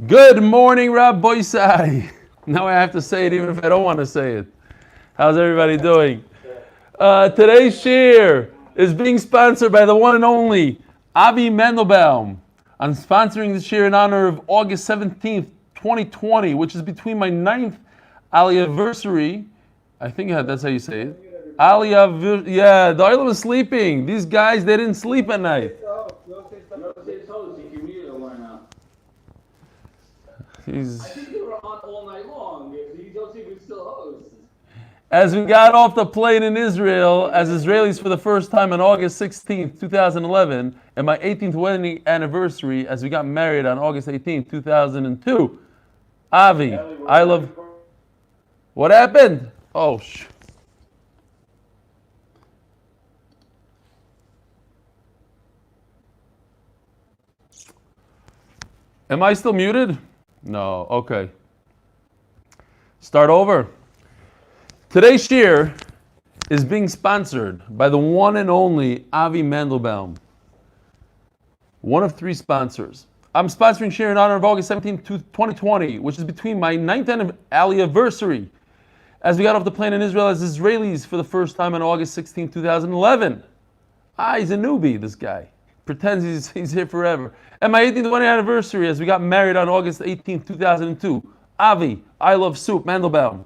Good morning, Rabbi Sai. Now I have to say it even if I don't want to say it. How's everybody doing? Today's shir is being sponsored by the one and only Avi Mendelbaum. I'm sponsoring this shir in honor of August 17th, 2020, which is between my 9th anniversary. I think that's how you say it. Yeah, the oil was sleeping. These guys, they didn't sleep at night. I think they were on all night long. Yossi was still host. As we got off the plane in Israel, as Israelis for the first time on August 16th, 2011, and my 18th wedding anniversary as we got married on August 18th, 2002. Avi, I love... What happened? Oh, Am I still muted? No, okay. Start over. Today's shir is being sponsored by the one and only Avi Mendelbaum. One of three sponsors. I'm sponsoring shir in honor of August 17, 2020, which is between my 9th anniversary as we got off the plane in Israel as Israelis for the first time on August 16, 2011. He's a newbie, this guy. Pretends he's here forever. And my 18th wedding anniversary as we got married on August 18th, 2002. Avi, I love soup, Mendelbaum.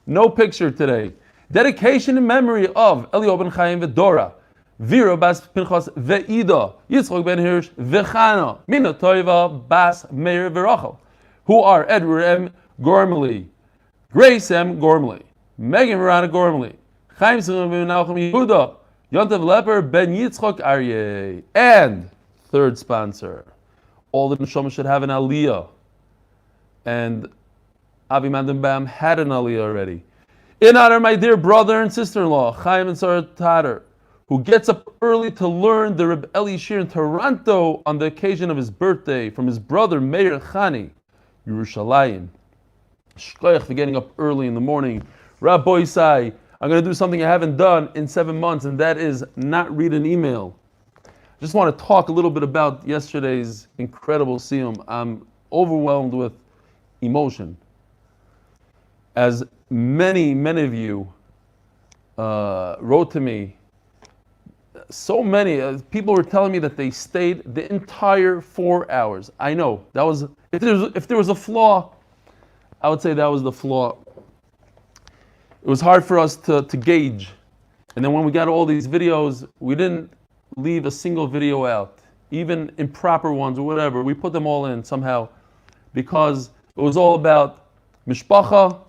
No picture today. Dedication in memory of Elio ben Chaim Vedora, Vira bas Pinchas Ve'ida, Yitzchok ben Hirsch Vechana, Mina Toiva bas Meir Verachel, who are Edward M. Gormley, Grace M. Gormley, Megan Verana Gormley, Chaim Simon ben Nachum Yehuda, Yontav Leper ben Yitzchok Aryeh, and third sponsor. All the Neshama should have an Aliyah. And Avi Mendelbaum had an Aliyah already. In honor of my dear brother and sister-in-law, Chaim and Sarah Tatter, who gets up early to learn the Reb Eli Shir in Toronto on the occasion of his birthday from his brother Meir Chani, Yerushalayim. Shkoyach for getting up early in the morning. Rabbi Sai, I'm going to do something I haven't done in 7 months, and that is not read an email. I just want to talk a little bit about yesterday's incredible Siyum. I'm overwhelmed with emotion. As many of you wrote to me, so many people were telling me that they stayed the entire 4 hours. I know that was if there was a flaw, I would say that was the flaw. It was hard for us to gauge, and then when we got all these videos, we didn't leave a single video out, even improper ones or whatever. We put them all in somehow, because it was all about mishpacha,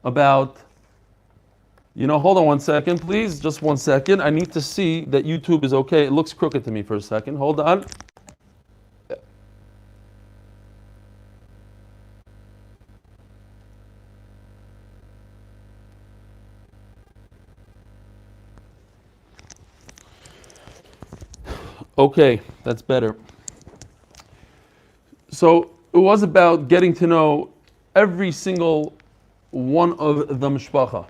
about, hold on one second, please, just 1 second. I need to see that YouTube is okay. It looks crooked to me for a second. Hold on. Okay, that's better. So it was about getting to know every single one of the mishpacha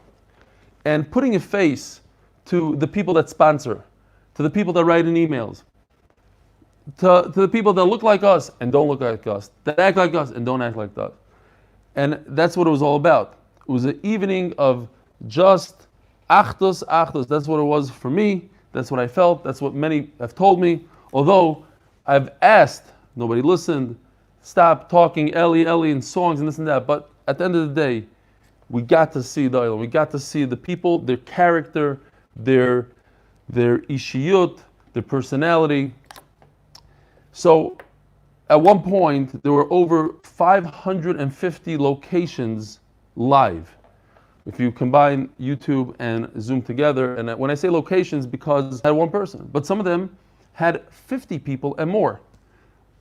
and putting a face to the people that sponsor, to the people that write in emails, to the people that look like us and don't look like us, that act like us and don't act like us. And that's what it was all about. It was an evening of just achdus. That's what it was for me. That's what I felt. That's what many have told me. Although I've asked, nobody listened. Stop talking Eli and songs and this and that. But at the end of the day, we got to see the oil. We got to see the people, their character, their ishiyut, their personality. So at one point, there were over 550 locations live. If you combine YouTube and Zoom together, and when I say locations, because I had one person, but some of them had 50 people and more.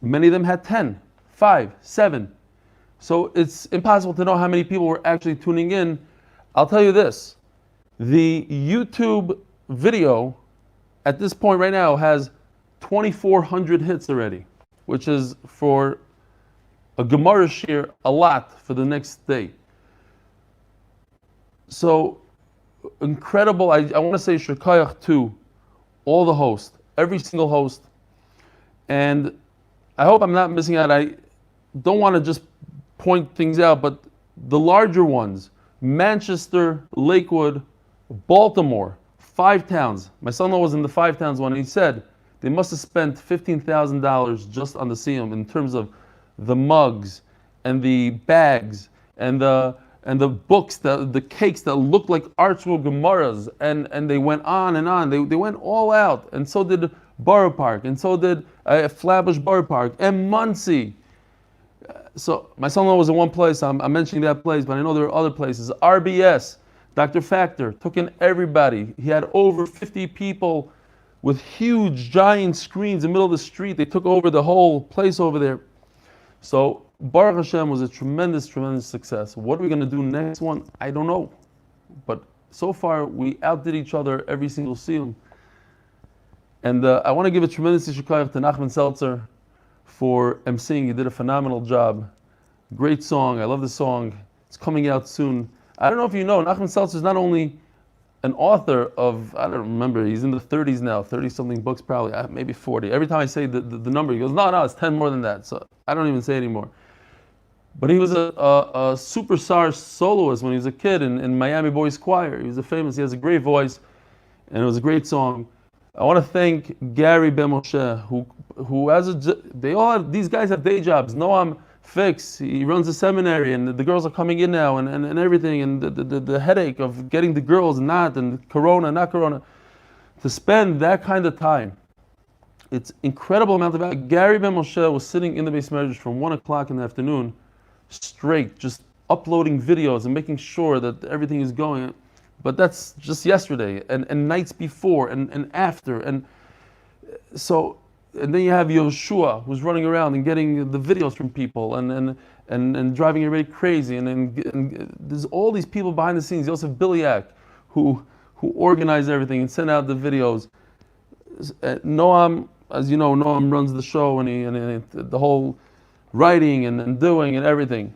Many of them had 10, 5, 7. So it's impossible to know how many people were actually tuning in. I'll tell you this, the YouTube video at this point right now has 2,400 hits already, which is for a Gemara shir a lot for the next day. So incredible. I want to say shekayach to all the hosts, every single host. And I hope I'm not missing out. don't want to just point things out, but the larger ones, Manchester, Lakewood, Baltimore, 5 towns. My son-in-law was in the 5 towns one, and he said they must have spent $15,000 just on the Siyum in terms of the mugs and the bags and the books, the cakes that looked like archwell Gemaras, and they went on and on. They went all out, and so did Borough Park, and so did Flatbush Borough Park, and Muncie. So my son-in-law was in one place, I'm mentioning that place, but I know there are other places. RBS, Dr. Factor, took in everybody. He had over 50 people with huge, giant screens in the middle of the street. They took over the whole place over there. So Baruch Hashem was a tremendous, tremendous success. What are we going to do next one? I don't know. But so far, we outdid each other every single Siyum. And I want to give a tremendous yishukayach to Nachman Seltzer for emceeing. He did a phenomenal job. Great song. I love the song. It's coming out soon. I don't know if you know, Nachman Seltzer is not only an author of, I don't remember, he's in the 30s now, 30-something books probably, maybe 40. Every time I say the number, he goes, no, it's 10 more than that. So I don't even say anymore. But he was a superstar soloist when he was a kid in Miami Boys Choir. He has a great voice, and it was a great song. I want to thank Gary Ben Moshe, who these guys have day jobs. Noam Fix, he runs a seminary, and the girls are coming in now, and everything, and the headache of getting the girls and Corona, not Corona, to spend that kind of time. It's incredible amount of value. Gary Ben Moshe was sitting in the base measures from 1 o'clock in the afternoon, straight, just uploading videos and making sure that everything is going. But that's just yesterday, and nights before, and after, and so. And then you have Yoshua, who's running around and getting the videos from people and driving everybody crazy. And there's all these people behind the scenes. Yosef Biliak, who organized everything and sent out the videos. Noam, as you know, Noam runs the show and the whole writing and doing and everything.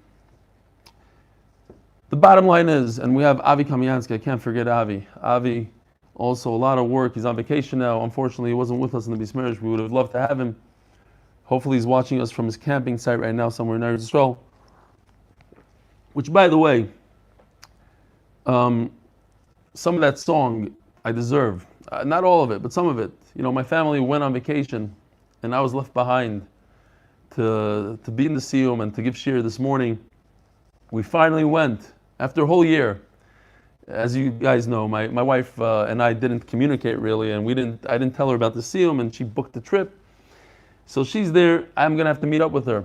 The bottom line is, and we have Avi Kamiansky, I can't forget Avi. Avi, also a lot of work. He's on vacation now. Unfortunately, he wasn't with us in the Bismarck. We would have loved to have him. Hopefully he's watching us from his camping site right now somewhere in Eretz Yisrael. Which, by the way, some of that song I deserve. Not all of it, but some of it. You know, my family went on vacation, and I was left behind to be in the Siyum and to give shir this morning. We finally went after a whole year. As you guys know, my wife and I didn't communicate really, and I didn't tell her about the Siyum, and she booked the trip. So she's there. I'm gonna have to meet up with her,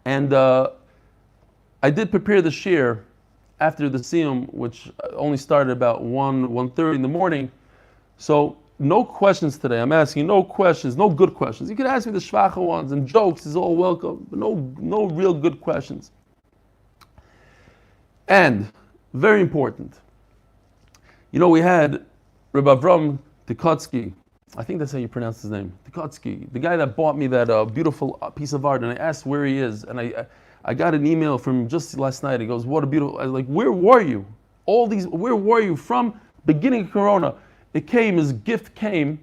and I did prepare the shir after the Siyum, which only started about 1:30 in the morning. So no questions today. I'm asking no questions, no good questions. You can ask me the shvacha ones, and jokes is all welcome, but no real good questions. And very important. You know, we had Rabbi Avram Tikotsky. I think that's how you pronounce his name. Tikotsky, the guy that bought me that beautiful piece of art, and I asked where he is, and I got an email from him just last night. He goes, "What a beautiful!" I was like, "Where were you? Where were you from beginning of Corona?" His gift came,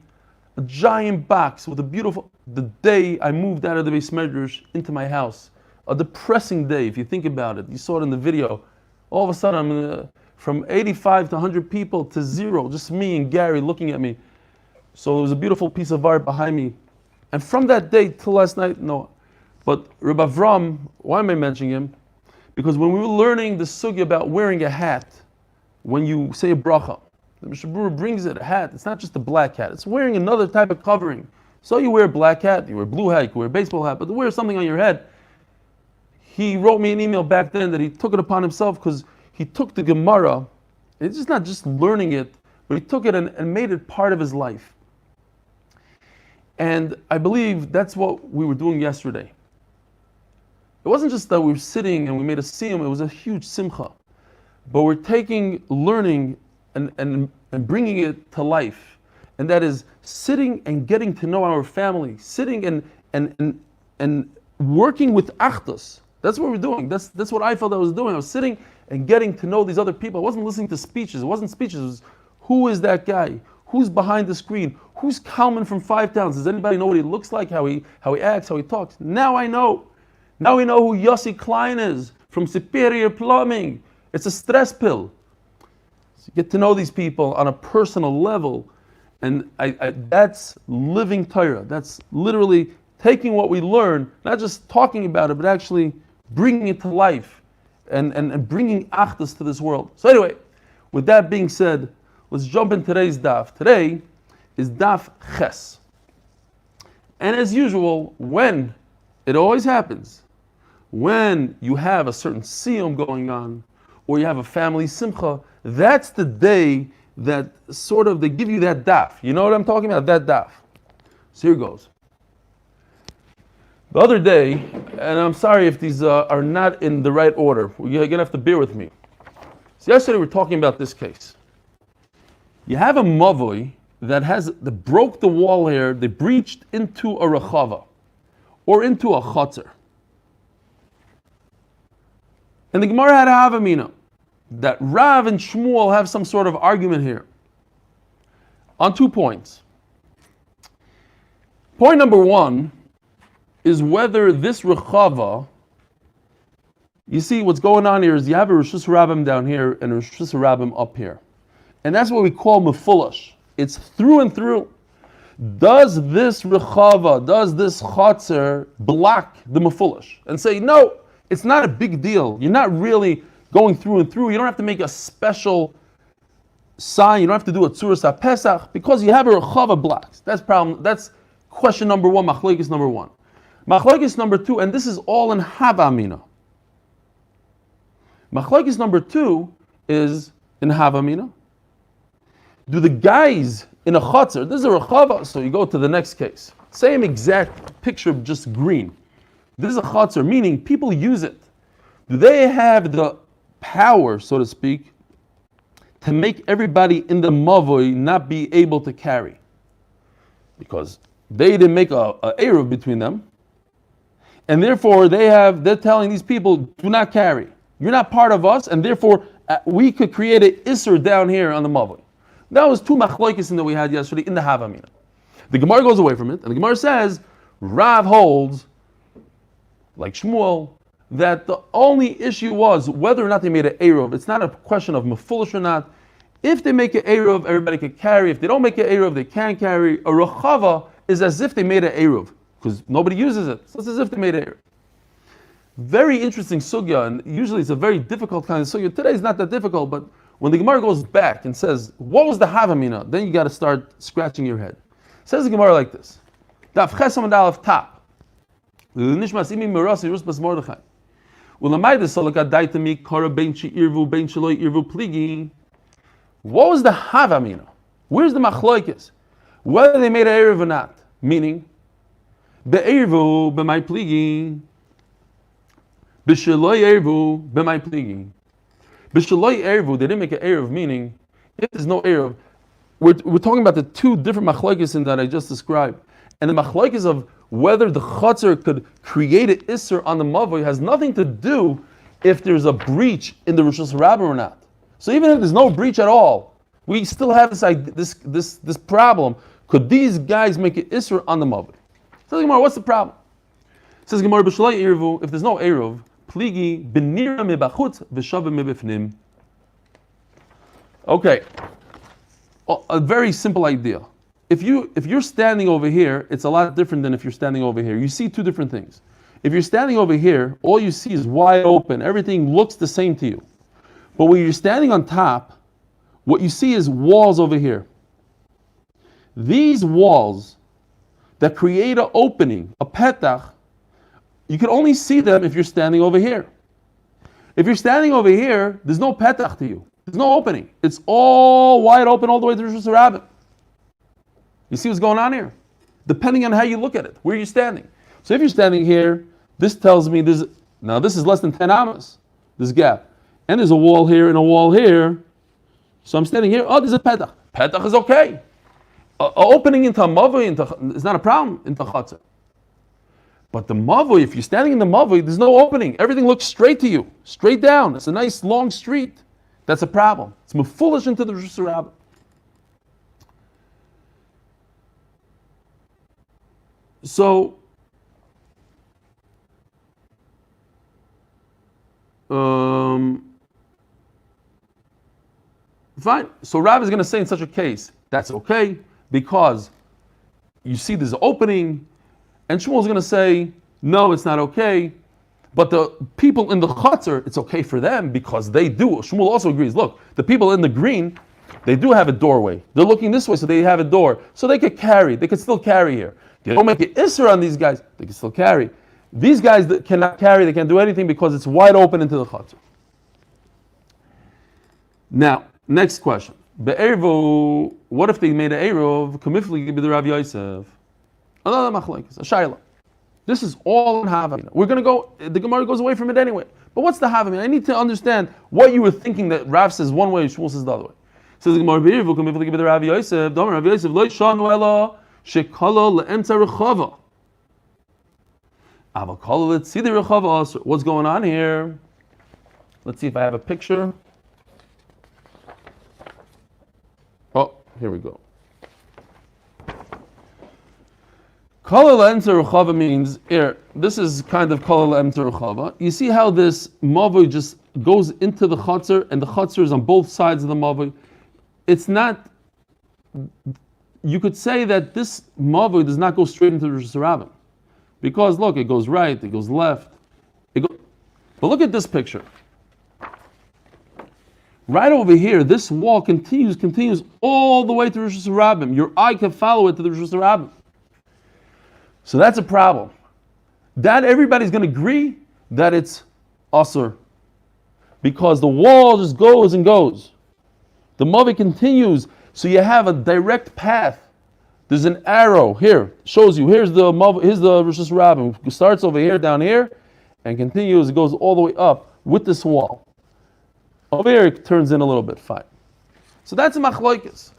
a giant box with a beautiful. The day I moved out of the Beis Medrash into my house, a depressing day if you think about it. You saw it in the video. All of a sudden, I'm from 85 to 100 people to 0, just me and Gary looking at me. So there was a beautiful piece of art behind me. And from that day till last night, no. But Rabbi Avram, why am I mentioning him? Because when we were learning the sugya about wearing a hat, when you say a bracha, the Mishnah Berurah brings it, a hat. It's not just a black hat. It's wearing another type of covering. So you wear a black hat, you wear a blue hat, you can wear a baseball hat, but to wear something on your head. He wrote me an email back then that he took it upon himself because he took the Gemara. It's just not just learning it, but he took it and made it part of his life. And I believe that's what we were doing yesterday. It wasn't just that we were sitting and we made a siyum, it was a huge simcha. But we're taking learning and bringing it to life. And that is sitting and getting to know our family, sitting and working with achdus. That's what we're doing. That's what I felt I was doing. I was sitting and getting to know these other people. I wasn't listening to speeches. It wasn't speeches. It was, who is that guy? Who's behind the screen? Who's Kalman from 5 Towns? Does anybody know what he looks like? How he acts? How he talks? Now I know. Now we know who Yossi Klein is from Superior Plumbing. It's a stress pill. So you get to know these people on a personal level. And that's living Torah. That's literally taking what we learn, not just talking about it, but actually bringing it to life and bringing achdus to this world. So anyway, with that being said, let's jump in today's daf. Today is daf ches. And as usual, when it always happens, when you have a certain siyum going on, or you have a family simcha, that's the day that sort of they give you that daf. You know what I'm talking about? That daf. So here goes. The other day, and I'm sorry if these are not in the right order. You're gonna have to bear with me. So yesterday we were talking about this case. You have a mavoi that broke the wall here. They breached into a rechava or into a chatzar. And the Gemara had a Havamina that Rav and Shmuel have some sort of argument here on 2 points. Point number 1 is whether this rechava, you see what's going on here is you have a Rishus Rabbim down here and a Rishus Rabbim up here. And that's what we call mefulash. It's through and through. Does this rechava, does this chatzar block the mefulash? And say, no, it's not a big deal. You're not really going through and through. You don't have to make a special sign. You don't have to do a tzuras ha-pesach because you have a rechava blocks. That's problem. That's question number 1, machlokes number 1. Machlokes number 2, and this is all in Havamina. Machlokes number 2 is in Havamina. Do the guys in a chatzar, this is a rechava, so you go to the next case. Same exact picture, just green. This is a chatzar, meaning people use it. Do they have the power, so to speak, to make everybody in the mavoi not be able to carry? Because they didn't make a Eruv between them. And therefore they're telling these people, do not carry. You're not part of us, and therefore we could create an Isser down here on the mavoi. That was 2 machlokes that we had yesterday in the Havamina. The Gemara goes away from it, and the Gemara says, Rav holds, like Shmuel, that the only issue was whether or not they made an Eruv. It's not a question of mefulash or not. If they make an Eruv, everybody can carry. If they don't make an Eruv, they can't carry. A rechava is as if they made an Eruv, because nobody uses it. So it's as if they made an Eruv. Very interesting sugya, and usually it's a very difficult kind of sugya. Today is not that difficult, but when the Gemara goes back and says, what was the Havamina? Then you got to start scratching your head. Says the Gemara like this. Daf ches amud aleph tap. L'nishmas imi merasi rus bas Mordechai. U'lamayda solaka daitami kara bein she'irvu bein sheloi irvu pligi. What was the Havamina? Where's the machlokes? Whether they made an Eruv or not. Meaning, be'irvu b'may pligi. B'sheloi irvu b'may pligi. B'sheloi Eruv, they didn't make an Eruv, meaning, if there's no Eruv, we're talking about the 2 different machlokes that I just described. And the machlokes of whether the chatzar could create an Isser on the mavoi has nothing to do if there's a breach in the Rishus Rabbim or not. So even if there's no breach at all, we still have this problem. Could these guys make an Isser on the mavoi? Says Gemara, what's the problem? Says Gemara, B'sheloi Eruv, if there's no Eruv, pligi benira mebachutz v'shava mebifnim. Okay, a very simple idea. If you're standing over here, it's a lot different than if you're standing over here. You see 2 different things. If you're standing over here, all you see is wide open. Everything looks the same to you. But when you're standing on top, what you see is walls over here. These walls that create an opening, a petach, you can only see them if you're standing over here. If you're standing over here, there's no petach to you. There's no opening. It's all wide open all the way to Rishus Rabbim. You see what's going on here? Depending on how you look at it, where you're standing. So if you're standing here, this tells me this is less than 10 amas, this gap. And there's a wall here and a wall here. So I'm standing here, there's a petach. Petach is okay. Opening into a mavoi is not a problem into chatzar. But the mavoi, if you're standing in the mavoi, there's no opening. Everything looks straight to you, straight down. It's a nice long street. That's a problem. It's mefulash into the Rishus Rabbim. So Fine. So Rav is going to say in such a case, that's okay, because you see there's an opening, and Shmuel is going to say, no, it's not okay. But the people in the chutzner, it's okay for them because they do. Shmuel also agrees. Look, the people in the green, they do have a doorway. They're looking this way, so they have a door. So they could carry. They could still carry here. They don't make it isser on these guys. They can still carry. These guys that cannot carry, they can't do anything because it's wide open into the chutzner. Now, next question. Be'eruv, what if they made an Eruv? Kamifli give the Rav Yosef. Another machlokes, a shayla. This is all in Havamina. We're going to go, the Gemara goes away from it anyway. But what's the Havamina? I need to understand what you were thinking that Rav says one way, Shmuel says the other way. Says the Gemara, Be'eruv, Kamifli give the Rav Yosef. Domer Rav Yosef, lo yishanu ela shekala le'emtza rechava. Avakala le'tzidi rechava. What's going on here? Let's see if I have a picture. Oh, here we go. Kol ha'emtza rechava means here. This is kind of kol ha'emtza rechava. You see how this mavoi just goes into the chutzner, and the chutzner is on both sides of the mavoi. It's not. You could say that this mavoi does not go straight into the Rosh Hashanah, because look, it goes right, it goes left, but look at this picture. Right over here, this wall continues all the way to Rosh Hashanah. Your eye can follow it to the Rosh Hashanah. So that's a problem. That everybody's going to agree that it's asur, because the wall just goes and goes. The mavi continues, so you have a direct path. There's an arrow here, shows you. Here's the Rosh Hashanah. It starts over here, down here, and continues. It goes all the way up with this wall. Over here, it turns in a little bit. Fine. So that's a machlokes.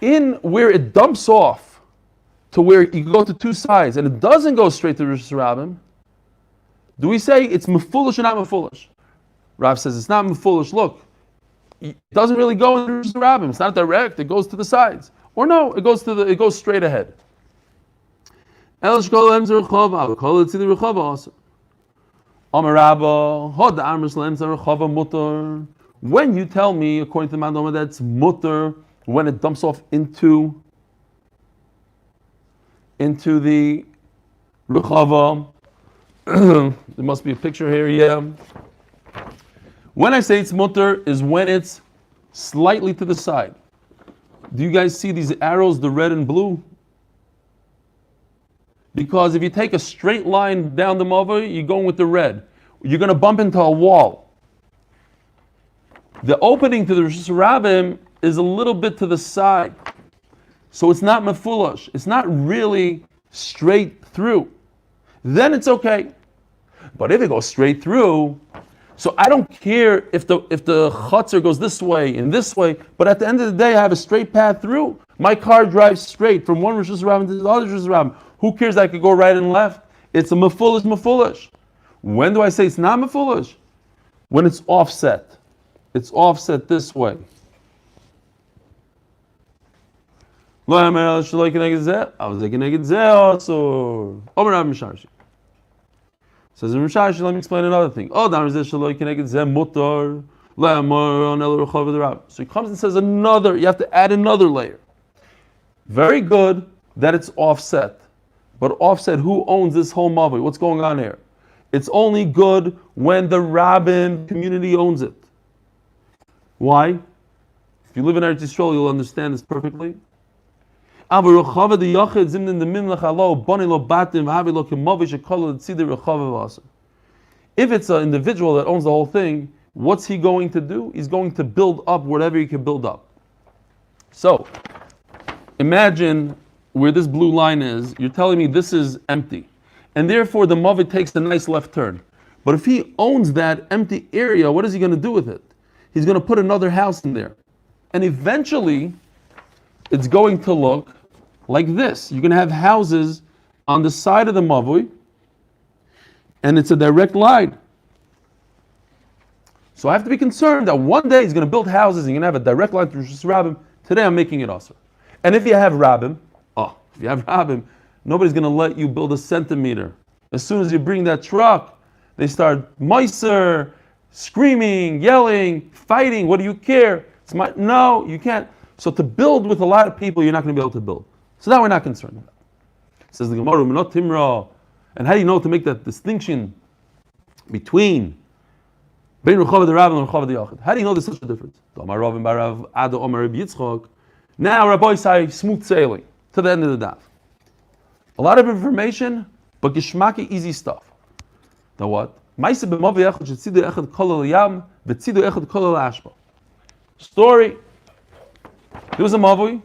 In where it dumps off to where you go to two sides, and it doesn't go straight to Rosh Hashanah, do we say it's mefulish or not mefulish? Rav says it's not mefulish. Look, it doesn't really go in Rosh Hashanah. It's not direct. It goes to the sides. Or no, it goes straight ahead. When you tell me, according to the Mandoma, that's mutter when it dumps off into the rechava. There must be a picture here, yeah. When I say it's mutter is when it's slightly to the side. Do you guys see these arrows, the red and blue? Because if you take a straight line down the mava, you're going with the red. You're going to bump into a wall. The opening to the Rosh Hashanah is a little bit to the side. So it's not mefulash. It's not really straight through. Then it's okay. But if it goes straight through, so I don't care if the chutzner goes this way and this way, but at the end of the day, I have a straight path through. My car drives straight from one Rosh Hashanah to the other Rosh Hashanah. Who cares that I could go right and left? It's a mefulish. When do I say it's not mefulish? When it's offset. It's offset this way. Says in Rishashi, let me explain another thing. So he comes and says another, you have to add another layer. Very good that it's offset. But offset, who owns this whole mavi? What's going on here? It's only good when the rabbin community owns it. Why? If you live in Eretz Yisrael, you'll understand this perfectly. If it's an individual that owns the whole thing, what's he going to do? He's going to build up whatever he can build up. So, imagine where this blue line is. You're telling me this is empty. And therefore the Mavi takes a nice left turn. But if he owns that empty area, what is he going to do with it? He's going to put another house in there. And eventually, it's going to look like this. You're going to have houses on the side of the Mavui, and it's a direct line. So I have to be concerned that one day he's going to build houses and you're going to have a direct line to Rosh Hashanah. Today I'm making it also. And if you have Rabbim, nobody's going to let you build a centimeter. As soon as you bring that truck, They start meiser, screaming, yelling, fighting. What do you care? No, you can't. So to build with a lot of people, you're not going to be able to build. So that we're not concerned about. Says the Gemara, "Minot timra." And how do you know to make that distinction between bein Rechava the Rav and Rechava the Yachid? How do you know there's such a difference? Now Rabbi say smooth sailing to the end of the daf. A lot of information, but geshmaki easy stuff. Now what? Story. There was a mavui.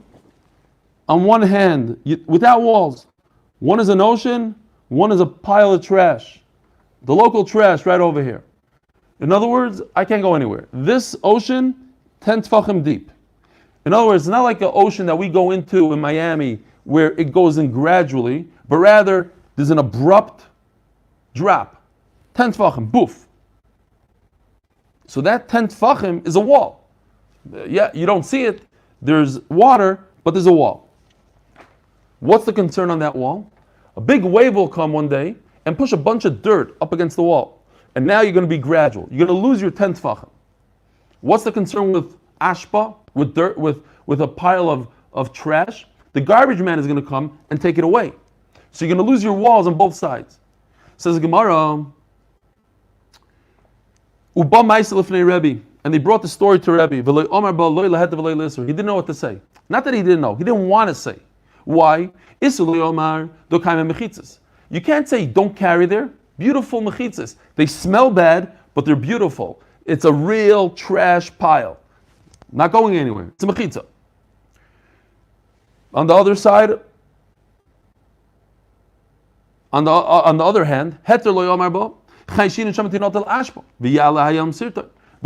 On one hand, without walls. One is an ocean, one is a pile of trash. The local trash right over here. In other words, I can't go anywhere. This ocean, 10 tfachim deep. In other words, it's not like an ocean that we go into in Miami where it goes in gradually, but rather there's an abrupt drop. 10 tfachim, boof. So that 10 tfachim is a wall. Yeah, you don't see it. There's water, but there's a wall. What's the concern on that wall? A big wave will come one day and push a bunch of dirt up against the wall. And now you're going to be gradual. You're going to lose your 10 tfachim. What's the concern with ashpa, with dirt, with a pile of trash? The garbage man is going to come and take it away. So you're going to lose your walls on both sides. Says the Gemara, Uba Maisel Lifnei Rebbe, and they brought the story to Rebbe. He didn't know what to say. Not that he didn't know, he didn't want to say. Why? You can't say don't carry there. Beautiful mechitzas. They smell bad, but they're beautiful. It's a real trash pile. Not going anywhere. It's a mechitza. On the other side, on the other hand, but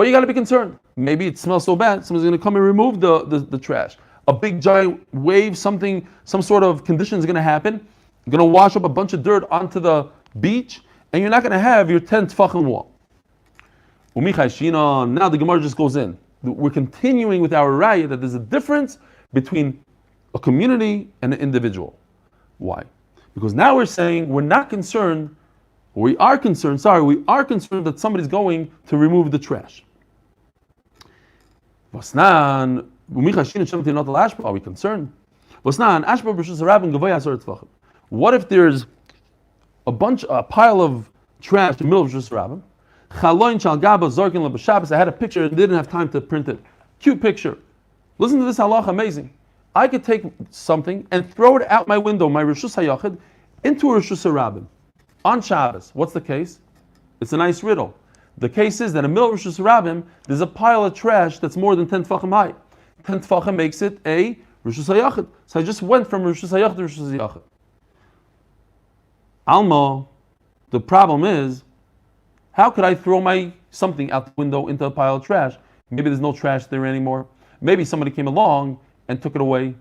you got to be concerned. Maybe it smells so bad, someone's going to come and remove the trash. A big giant wave, some sort of condition is going to happen. You're going to wash up a bunch of dirt onto the beach, and you're not going to have your 10 tfachim wall. Now the Gemara just goes in. We're continuing with our raya that there's a difference between a community and an individual. Why? Because now we're saying we are concerned that somebody's going to remove the trash. Are we concerned? What if there's a pile of trash in the middle of Rishus Rabbim? I had a picture and didn't have time to print it. Cute picture. Listen to this halacha, amazing. I could take something and throw it out my window, my Rishus HaYachid, into a Rishus Rabbim on Shabbos. What's the case? It's a nice riddle. The case is that in the middle of Rishus Rabbim, there's a pile of trash that's more than 10 tfachim high. 10 tfachim makes it a Rishus HaYachid. So I just went from Rishus HaYachid to Rishus HaYachid. Alma, the problem is, how could I throw something out the window into a pile of trash? Maybe there's no trash there anymore. Maybe somebody came along and took it away.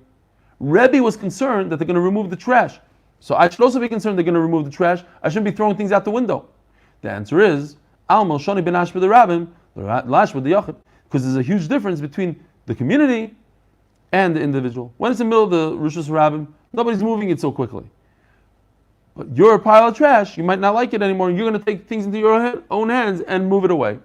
Rebbe was concerned that they're going to remove the trash. So I should also be concerned they're going to remove the trash. I shouldn't be throwing things out the window. The answer is, Alma Shani ben Ashba the Rabbim, Lashba the Yachid, because there's a huge difference between the community and the individual. When it's in the middle of the Rishus Rabbim, nobody's moving it so quickly. But you're a pile of trash, you might not like it anymore, and you're going to take things into your own hands and move it away.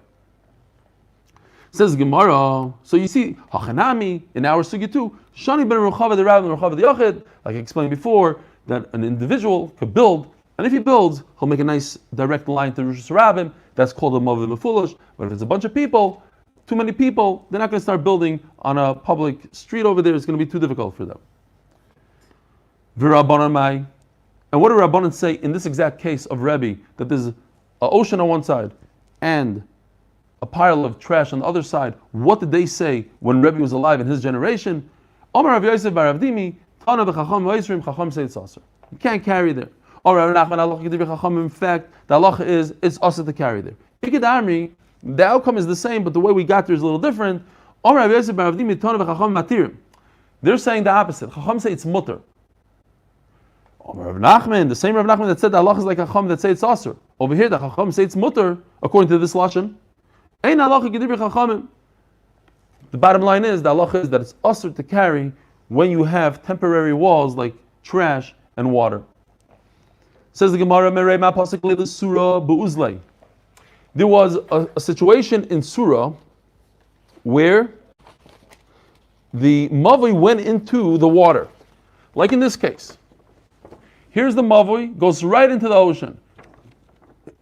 Says Gemara, so you see, Hachanami, in our Sugya too, Shani ben Rechava the Rabbim, Rechava the Yachid, like I explained before, that an individual could build, and if he builds, he'll make a nice direct line to Rishus Rabbim. That's called a Mavim Mefulish. But if it's a bunch of people, too many people, they're not going to start building on a public street over there. It's going to be too difficult for them. V'Rabbanan Mai. And what do Rabbanan say in this exact case of Rebbe, that there's an ocean on one side and a pile of trash on the other side? What did they say when Rebbe was alive in his generation? Omar Rav Yosef bar Avdimi, Tana v'chacham v'yisrim, chacham say it's aser. You can't carry there. Or Rav Nachman halacha k'divrei chacham. In fact, the halacha is it's aser to carry there. Iked Amri, the outcome is the same, but the way we got there is a little different. Omar Rav Yosef bar Avdimi, Tana v'chacham matirim. They're saying the opposite. Chacham say it's mutter. Rav Nachman, the same Rav Nachman that said that Allah is like a Chacham that say it's Asr. Over here, the Chacham say it's Mutter, according to this Lashon. Ein halacha k'divrei chachamim. The bottom line is, the halacha is that it's Asr to carry when you have temporary walls like trash and water. Says the Gemara, Merei ma pasuk leil surah be'uzlei. There was a situation in Surah where the mavoi went into the water, like in this case. Here's the mavoi, goes right into the ocean.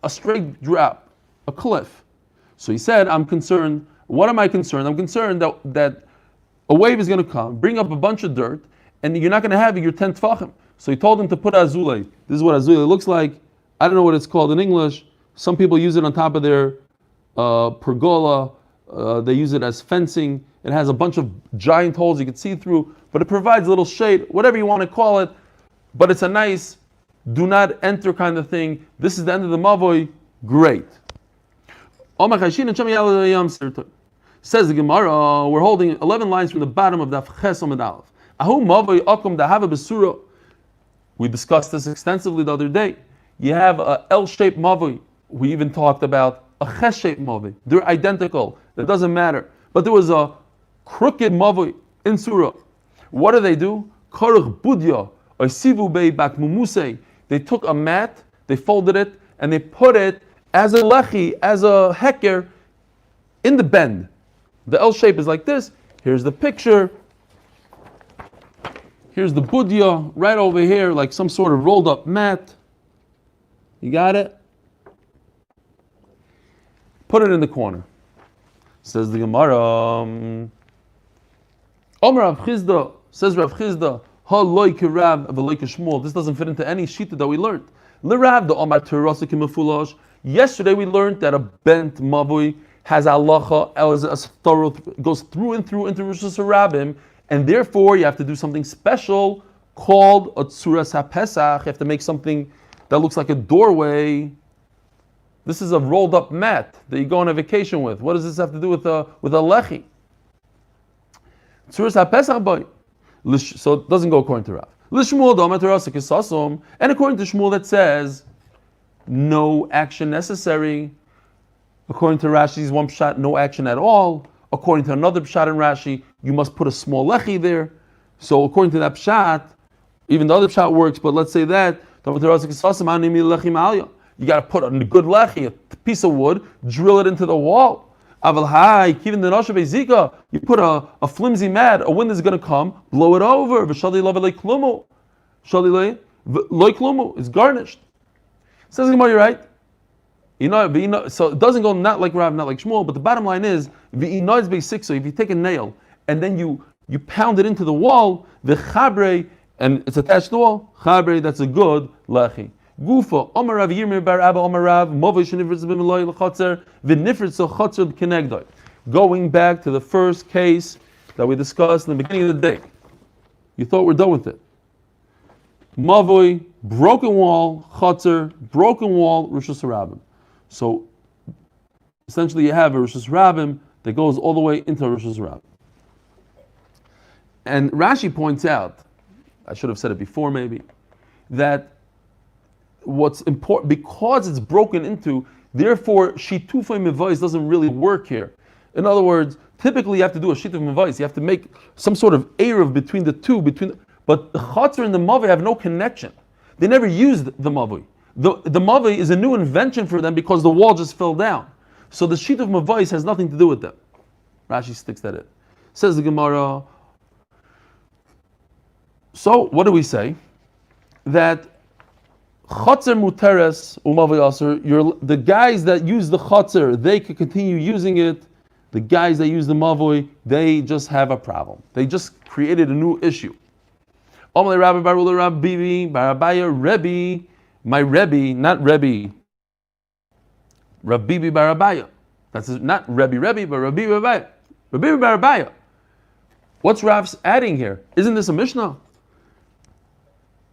A straight drop, a cliff. So he said, I'm concerned. What am I concerned? I'm concerned that a wave is going to come, bring up a bunch of dirt, and you're not going to have your 10 tefachim. So he told him to put azulay. This is what azulay looks like. I don't know what it's called in English. Some people use it on top of their pergola. They use it as fencing. It has a bunch of giant holes you can see through, but it provides a little shade, whatever you want to call it. But it's a nice, do not enter kind of thing. This is the end of the mavoi. Great. Says the Gemara, we're holding 11 lines from the bottom of Daf Ches Amud Aleph. Ahu mavoi akum dahava besura. We discussed this extensively the other day. You have a L-shaped mavoi. We even talked about a Ches-shaped mavoi. They're identical. That doesn't matter. But there was a crooked mavoi in surah. What do? Karuch budya or sivu bei bak mumusei. They took a mat, they folded it, and they put it as a lechi, as a heker, in the bend. The L shape is like this. Here's the picture. Here's the budya right over here, like some sort of rolled up mat. You got it? Put it in the corner. Says the Gemara. Omer Rav Chizda, says Rav Chizda, ha loy kirav v'loy kishmol. This doesn't fit into any shita that we learned. L'rav the Omar Terasa kimafulash. Yesterday we learned that a bent mavui has halacha, as a thorough, goes through and through into Rosh Hashanah, and therefore you have to do something special called a tzuras haPesach. You have to make something that looks like a doorway. This is a rolled up mat that you go on a vacation with. What does this have to do with a lechi? Tzuras haPesach boy. So it doesn't go according to Rav. L'shmuel da'amar terasa kisasum, and according to Shmuel that says no action necessary. According to Rashi's one pshat, no action at all. According to another pshat in Rashi, you must put a small lechi there. So according to that pshat, even the other pshat works, but let's say that you got to put a good lechi, a piece of wood, drill it into the wall. You put a flimsy mat, a wind is going to come, blow it over. It's garnished. Says the Gemara, you're right. So it doesn't go not like Rav, not like Shmuel, but the bottom line is, so if you take a nail and then you pound it into the wall, and it's attached to the wall, that's a good lechi. Gufa, Omar Rav Yirmiyah bar Abba Omar Rav, Movei shenifritz b'meloi l'chotzer, v'nifritz l'chotzer b'kenegdoi. Going back to the first case that we discussed in the beginning of the day. You thought we're done with it. Mavoi, broken wall, chotzer, broken wall, Rosh Hashanah. So essentially you have a Rosh Hashanah that goes all the way into Rosh Hashanah. And Rashi points out, I should have said it before maybe, that what's important, because it's broken into, therefore shitufay mevais doesn't really work here. In other words, typically you have to do a shituf mevais, you have to make some sort of Eruv between the two, but the chatzar and the mavoi have no connection. They never used the mavoi. The mavoi is a new invention for them because the wall just fell down. So the shituf mevais has nothing to do with them. Rashi sticks that in. Says the Gemara. So what do we say? That Chatzar muteres umavoi aser. The guys that use the chatzar, they can continue using it. The guys that use the mavoi, they just have a problem. They just created a new issue. Omalei Rabbi Barula Rabbi Barabaya Rebbe, my Rebbe, not Rebbe. Rabbi Barabaya. That's not Rebbe, but Rabbi Barabaya. Rabbi Barabaya. What's Rav's adding here? Isn't this a Mishnah?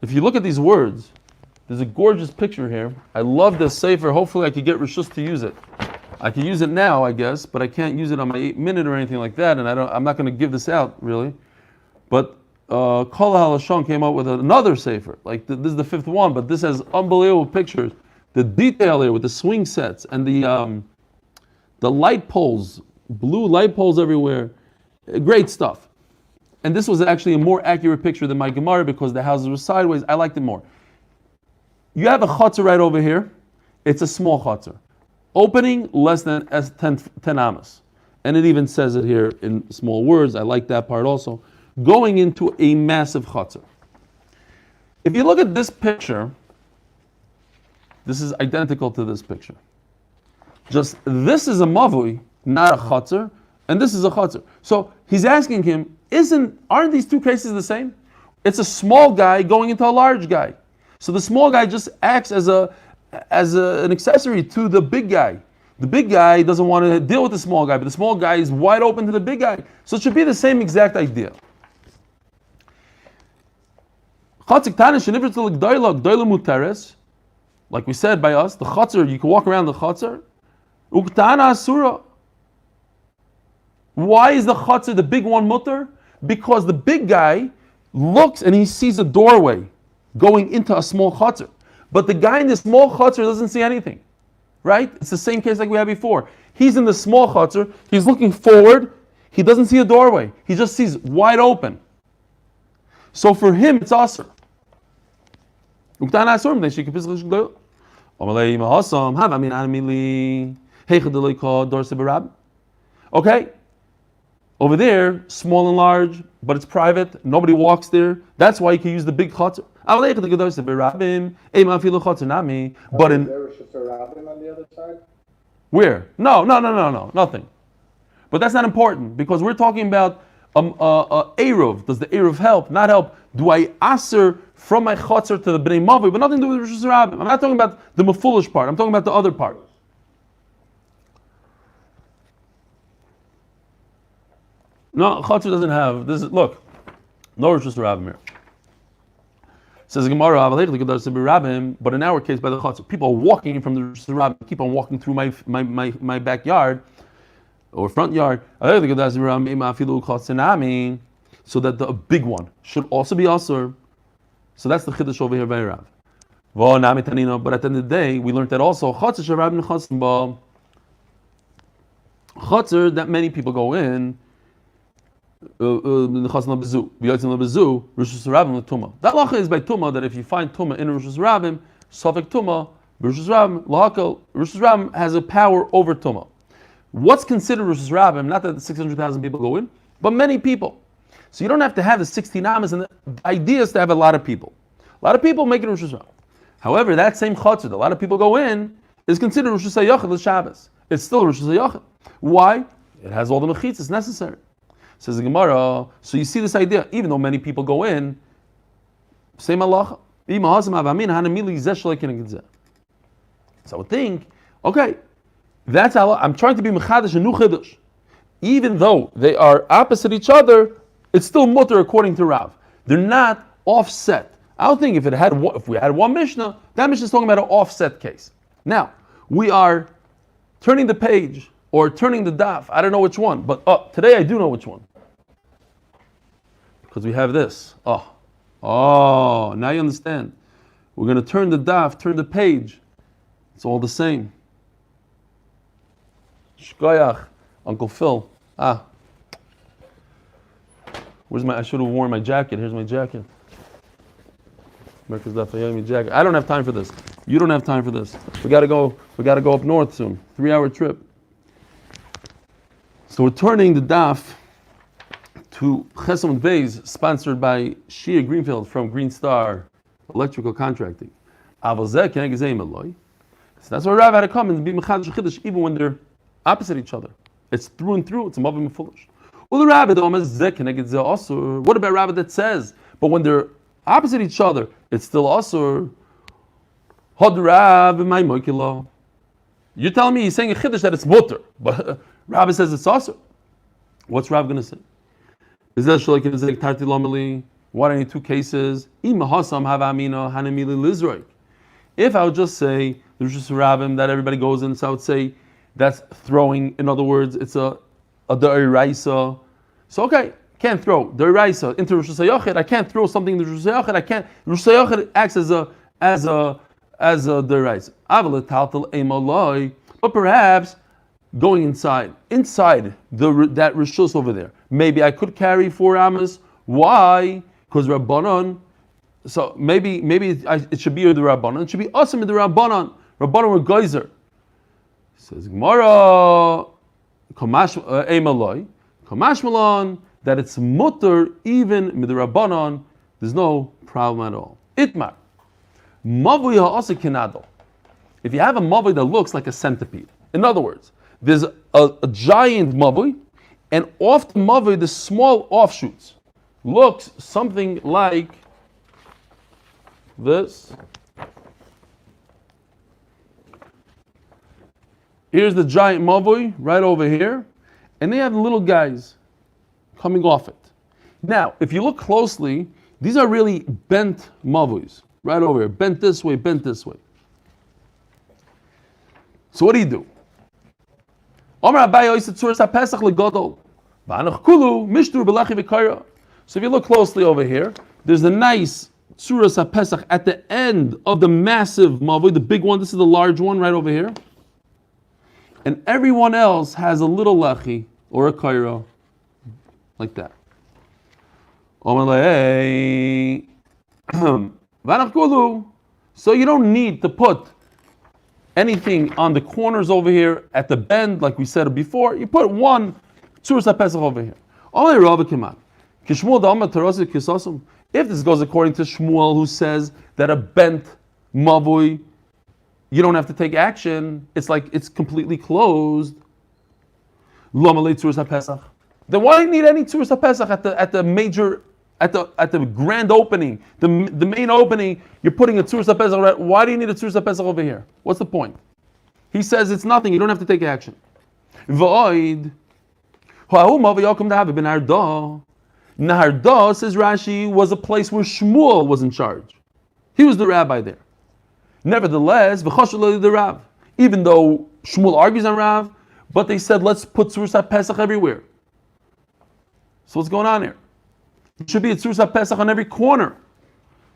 If you look at these words, there's a gorgeous picture here. I love this sefer. Hopefully I could get Rishus to use it. I can use it now, I guess, but I can't use it on my 8-minute or anything like that, and I'm not going to give this out, really. But Kol HaLashon came up with another sefer. Like this is the 5th one, but this has unbelievable pictures. The detail here with the swing sets and the light poles, blue light poles everywhere. Great stuff. And this was actually a more accurate picture than my Gemara because the houses were sideways. I liked it more. You have a chatzar right over here. It's a small chatzar. opening less than 10 amas. And it even says it here in small words. I like that part also. Going into a massive chutzner. If you look at this picture, this is identical to this picture. Just this is a mavui, not a chutzner, and this is a chutzner. So he's asking him, aren't these two cases the same? It's a small guy going into a large guy. So the small guy just acts as an accessory to the big guy. The big guy doesn't want to deal with the small guy, but the small guy is wide open to the big guy. So it should be the same exact idea. Like we said by us, the chutzner, you can walk around the chutzner. Why is the chutzner, the big one, mutter? Because the big guy looks and he sees a doorway going into a small chutzner. But the guy in the small chutzner doesn't see anything. Right? It's the same case like we had before. He's in the small chutzner, he's looking forward, he doesn't see a doorway. He just sees wide open. So for him, it's asur. Okay? Over there, small and large, but it's private, nobody walks there. That's why you can use the big chutzner. But in on the other side? where? No, nothing. But that's not important because we're talking about Eruv. Does the Eruv help? Not help. Do I aser from my chutzner to the bnei mavi? But nothing to do with Rosh Hashanah. I'm not talking about the mafulish part. I'm talking about the other part. No, chutzner doesn't have this. Look, no Rosh Hashanah here. Says the Gemara, but in our case, by the chutzner, people are walking from the Rosh Hashanah, keep on walking through my backyard or front yard. So that the big one should also be asur. So that's the chiddush over here by Rav. But at the end of the day, we learned that also chutzner that many people go in. The halacha is by tuma that if you find tuma in Rosh Hashanah, Safek tuma, Rosh Hashanah has a power over tuma. What's considered Rosh Hashanah? Not that 600,000 people go in, but many people. So you don't have to have the 16 amas, and the idea is to have a lot of people. A lot of people make it Rosh Hashanah. However, that same chutzner that a lot of people go in is considered Rosh Hashanah l'Shabbos. It's still Rosh Hashanah. Why? It has all the mechitzas necessary. Says the Gemara, so you see this idea, even though many people go in, same halacha. So I would think, okay, that's how I'm trying to be mechadash and nu chiddush. Even though they are opposite each other, it's still mutter according to Rav. They're not offset. I don't think if we had one Mishnah, that Mishnah is talking about an offset case. Now, we are turning the page or turning the daf. I don't know which one, but today I do know which one. Because we have this. Oh, now you understand. We're going to turn the daf, turn the page. It's all the same. Shkoyach, Uncle Phil. I should have worn my jacket. Here's my jacket. America's Daf Yomi jacket. I don't have time for this. You don't have time for this. We got to go up north soon. 3-hour trip. So we're turning the daf to Chesed Beis, sponsored by Shia Greenfield from Green Star Electrical Contracting. So that's why Rav had to come and be mechadash chiddush even when they're opposite each other. It's through and through. It's a mavim foolish. What about Rav that says, but when they're opposite each other, it's still asur? You're telling me he's saying a chiddush that it's mutter, but Rav says it's asur. What's Rav going to say? Is that shalik tarti lomeli? What are the two cases? If I would just say there's just Rabbim that everybody goes in, so I would say that's throwing. In other words, it's a da'iraisa. So okay, can't throw da'iraisa into Rosh Hashanah. I can't throw something into Rosh Hashanah. I can't. Rosh Hashanah acts as a da'iraisa. But perhaps going inside that rishus over there. Maybe I could carry 4 amas. Why? Because Rabbanon. So maybe it should be the Rabbanon. It should be awesome in the Rabbanon. Rabbanon were geyser. Says Gemara, Emaloi, Kamash Malon, that it's mutter even midrabanan. There's no problem at all. Itmar, Mavui ha'asa kinado. If you have a mavui that looks like a centipede, in other words, there's a giant mavui, and off the mavui, the small offshoots looks something like this. Here's the giant mavui right over here, and they have little guys coming off it. Now, if you look closely, these are really bent mavuis, right over here, bent this way, bent this way. So what do you do? So if you look closely over here, there's a nice tzuras HaPesach at the end of the massive mavui, the big one. This is the large one right over here. And everyone else has a little lechi or a kaira, like that. So you don't need to put anything on the corners over here at the bend, like we said before. You put one tzuras HaPesach over here. If this goes according to Shmuel, who says that a bent mavui, you don't have to take action. It's like it's completely closed. Then why do you need any tzuras HaPesach at the major, at the grand opening, the main opening? You're putting a tzuras HaPesach. Right? Why do you need a tzuras HaPesach over here? What's the point? He says it's nothing. You don't have to take action. V'oid, Naharda, says Rashi, was a place where Shmuel was in charge. He was the rabbi there. Nevertheless, the Rav, even though Shmuel argues on Rav, but they said let's put tzuras HaPesach everywhere. So what's going on here? It should be a tzuras HaPesach on every corner.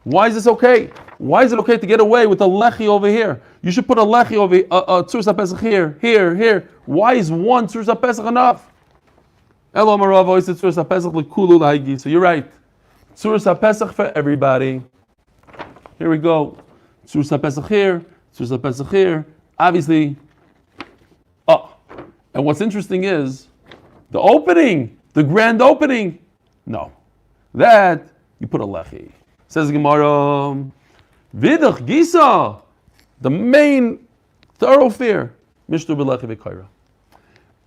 Why is this okay? Why is it okay to get away with a lechi over here? You should put a lechi over a tzuras HaPesach here, here, here. Why is one tzuras HaPesach enough? So you're right. Tzuras HaPesach for everybody. Here we go. Tzuras HaPesach here, tzuras HaPesach here. Obviously, and what's interesting is the opening, the grand opening. No, that you put a lechi. Says Gemara, Vidach Gisa, the main thoroughfare, Mishtur b'lechi v'kaira.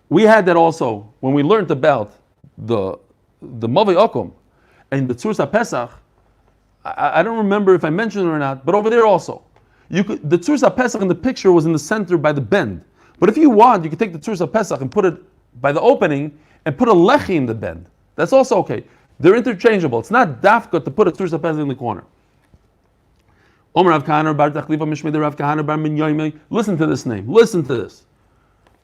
We had that also when we learned about the Mavei Okum and the Tzuras HaPesach. I don't remember if I mentioned it or not, but over there also, the Tzuras HaPesach in the picture was in the center by the bend. But if you want, you could take the Tzuras HaPesach and put it by the opening and put a lechi in the bend. That's also okay. They're interchangeable. It's not dafka to put a Tzuras HaPesach in the corner. Listen to this name. Listen to this.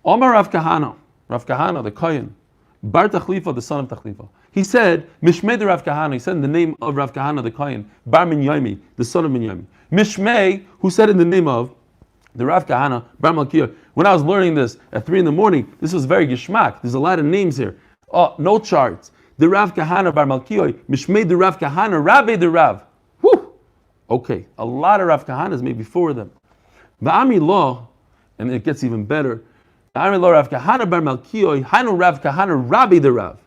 Omar Rav Kahana, the Kohen, Bar Tachlifa, the son of Tachlifa. He said, Mishmei the Rav Kahana, he said in the name of Rav Kahana, the Kohen, Bar Minyaimi, the son of Minyaimi. Mishmei, who said in the name of the Rav Kahana, Bar Malkiah. When I was learning this at 3 a.m, this was very gishmak. There's a lot of names here. No charts. The Rav Kahana, Bar Malkiah, Mishmei the Rav Kahana, Rabbi the Rav. Whew! Okay, a lot of Rav Kahanas maybe 4 of them. Va'ami lo, and it gets even better. Va'ami lo Rav Kahana Bar Malkiah, Hainu Rav Kahana, Rabbi the Rav.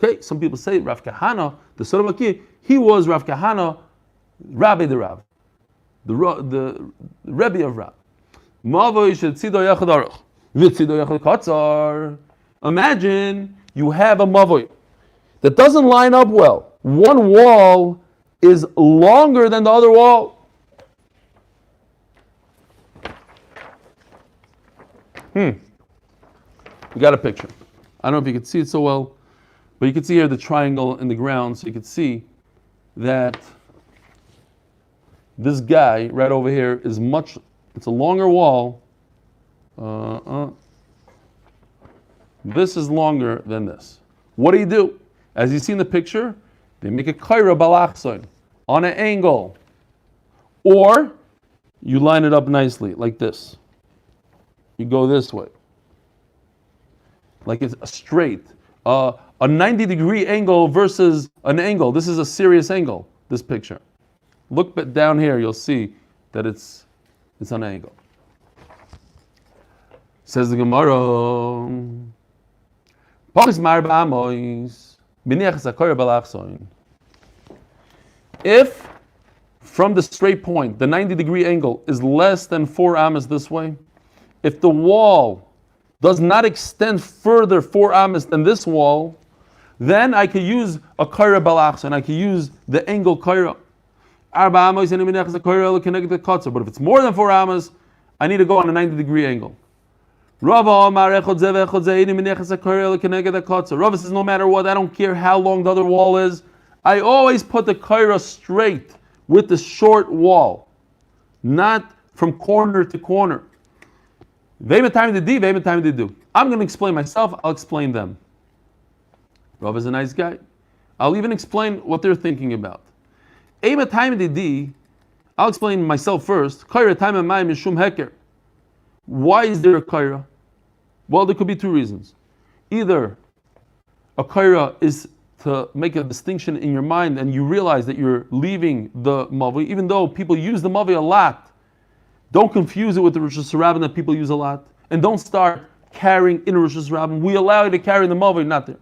Okay, some people say Rav Kahana, the son of Malkiah, he was Rav Kahana, Rabbi the Rav, the Rebbe of Rav. Imagine you have a mavoi that doesn't line up well. One wall is longer than the other wall. We got a picture. I don't know if you can see it so well, but you can see here the triangle in the ground, so you can see that this guy right over here is it's a longer wall. This is longer than this. What do? As you see in the picture, they make a kaira balachson on an angle. Or you line it up nicely, like this. You go this way. Like it's a straight. A 90-degree angle versus an angle. This is a serious angle, this picture. Look down here, you'll see that it's on an angle. Says the Gemara. If from the straight point, the 90-degree angle is less than 4 amas this way, if the wall does not extend further 4 amas than this wall, then I could use a kaira balachson, and I could use the angle kaira. But if it's more than 4 amas, I need to go on a 90-degree angle. Rava says, no matter what, I don't care how long the other wall is, I always put the kaira straight with the short wall, not from corner to corner. I'm going to explain myself, I'll explain them. Rav is a nice guy. I'll even explain what they're thinking about. I'll explain myself first. Why is there a kaira? Well, there could be 2 reasons. Either a kaira is to make a distinction in your mind and you realize that you're leaving the mavi, even though people use the mavi a lot. Don't confuse it with the Rosh Hashanah that people use a lot. And don't start carrying in Rosh Hashanah. We allow you to carry the mavi, not there.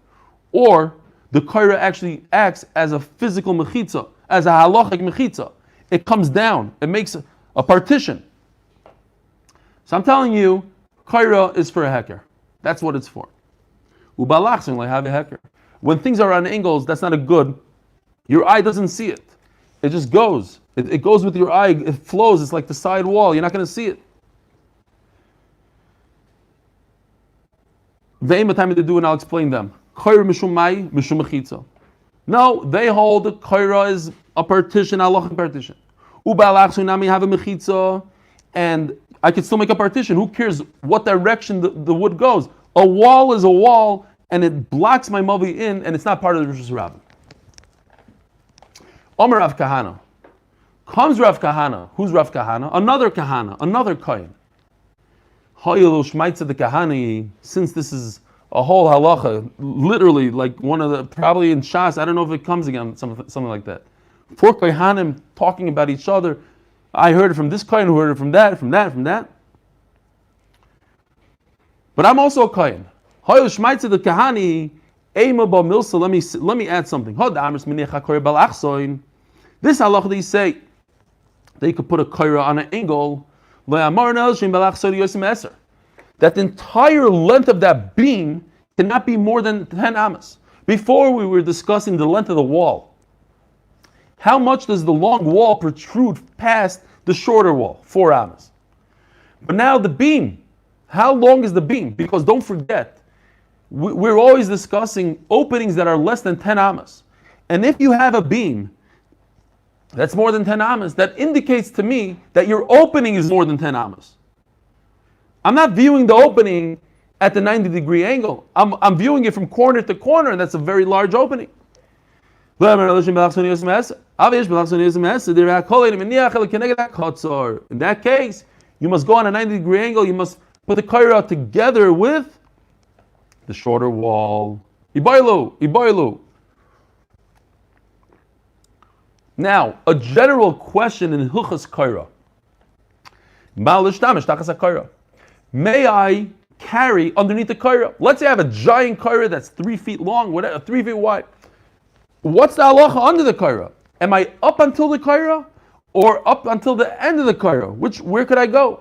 Or the kaira actually acts as a physical mechitza, as a halachic mechitza. It comes down. It makes a partition. So I'm telling you, kaira is for a heker. That's what it's for. Ubalachsin like have a heker. When things are on angles, that's not a good. Your eye doesn't see it. It just goes. It goes with your eye. It flows. It's like the side wall. You're not going to see it. The time to do, and I'll explain them. Kaira mishum mai mishum mechitza. No, they hold the kaira is a partition, halachic partition. Ubalachsin nami have a mechitza, and I could still make a partition. Who cares what direction the wood goes? A wall is a wall, and it blocks my mavi in, and it's not part of the Rosh Hashanah. Omer Rav Kahana. Comes Rav Kahana. Who's Rav Kahana? Another Kahana, another Kohen. Hoyelu Shmaitza the Kahani, since this is a whole halacha, literally like one of the, probably in Shas, I don't know if it comes again, something like that. 4 Kohanim talking about each other. I heard it from this Kohen, who heard it from that, from that, from that. But I'm also a Kohen. Hoyel Shmaitza the Kahani, Eima Ba Milsa, let me add something. This halacha they say, they could put a kaira on an angle, that the entire length of that beam cannot be more than 10 amas. Before we were discussing the length of the wall. How much does the long wall protrude past the shorter wall? 4 amas. But now the beam, how long is the beam? Because don't forget, we're always discussing openings that are less than 10 amas. And if you have a beam that's more than 10 amas, that indicates to me that your opening is more than 10 amas. I'm not viewing the opening at the 90-degree angle. I'm viewing it from corner to corner, and that's a very large opening. In that case, you must go on a 90-degree angle, you must put the kaira together with the shorter wall. Ibaylu. Now, a general question in Hilchas Kaira. May I carry underneath the kaira? Let's say I have a giant kaira that's 3 feet long, 3 feet wide. What's the halacha under the kaira? Am I up until the kaira or up until the end of the kaira? Where could I go?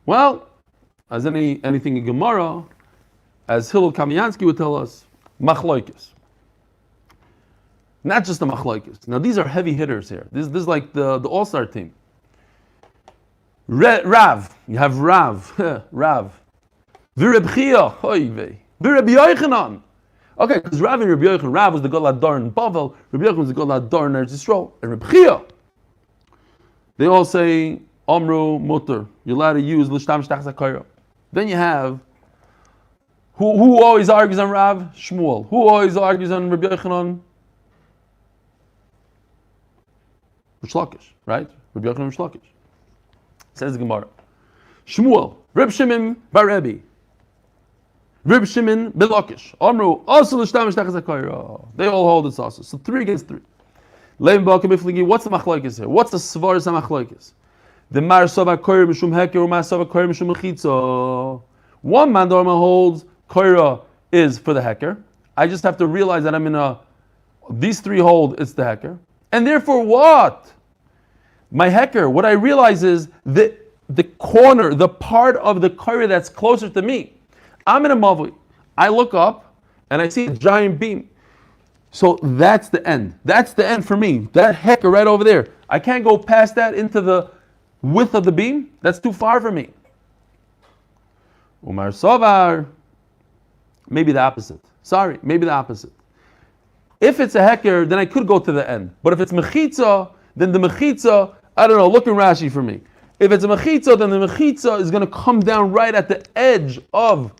Well, as anything in Gemara, as Hillel Kamiansky would tell us, machloikis. Not just the machloikis. Now these are heavy hitters here. This is like the all-star team. Rav, you have Rav, Rav. V'Reb Chia, V'Reb Yochanan. Okay, because Rav and Reb Yochanan, Rav was the Gadol Hador in Bavel, Reb Yochanan was the Gadol Hador in Eretz Yisrael, and Reb Chia. They all say Amru Mutter. You're allowed to use L'shtam Shtach Zakayra. Then you have who always argues on Rav? Shmuel. Who always argues on Reb Yochanan? Rish Lakish, right? Reb Yochanan Rish Lakish. Says the Gemara. Shmuel, Reb Shimon bar Rebbe, Reb Shimon ben Lakish. Amru also l'shtam shtach zakayra. They all hold it also. So 3 against 3. Leim b'akim ifligi. What's the machlokes here? What's the svaras machlokes? The mar sova koira mishum heker or mar sova koira mishum mechitza. One man dorma holds koira is for the heker. I just have to realize that I'm in a. These three hold it's the heker, and therefore what? My heker. What I realize is that the corner, the part of the koira that's closer to me. I'm in a mavui. I look up and I see a giant beam. So that's the end. That's the end for me. That hecker right over there. I can't go past that into the width of the beam. That's too far for me. Umar Sovar. Maybe the opposite. Sorry, maybe the opposite. If it's a hecker, then I could go to the end. But if it's mechitza, then the mechitza, I don't know, look in Rashi for me. If it's a mechitza, then the mechitza is going to come down right at the edge of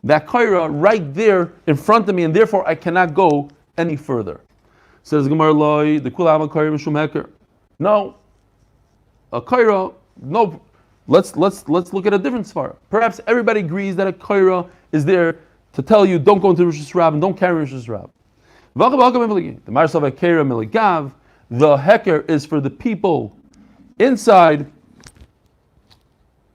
that kaira right there in front of me, and therefore I cannot go any further. Says Gemara Loi, the kula kaira mishum heker. No, a kaira. No, let's look at a different svara. Perhaps everybody agrees that a kaira is there to tell you don't go into Rosh Hashanah and don't carry Rosh Hashanah. The marsav kaira miligav. The heker is for the people inside.